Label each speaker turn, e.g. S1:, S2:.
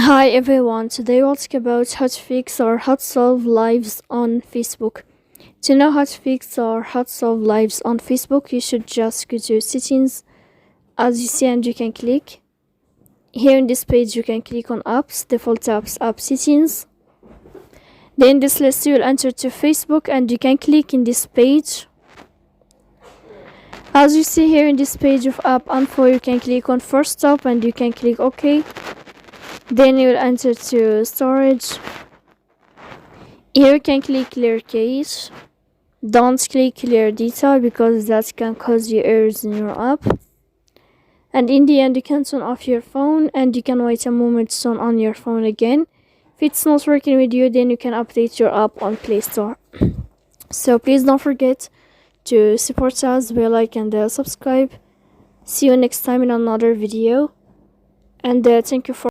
S1: Hi everyone, today we'll talk about how to fix or how to solve lives on Facebook. To know how to fix or how to solve lives on Facebook, you should just go to settings, as you see, and you can click. Here in this page, you can click on apps, default apps, app settings. Then this list you will enter to Facebook and you can click in this page. As you see here in this page of app info, you can click on first stop and you can click OK. Then you will enter to storage. Here you can click clear cache. Don't click clear data because that can cause you errors in your app. And in the end, you can turn off your phone and you can wait a moment to turn on your phone again. If it's not working with you, then you can update your app on Play Store. So please don't forget to support us by like and subscribe. See you next time in another video. And thank you for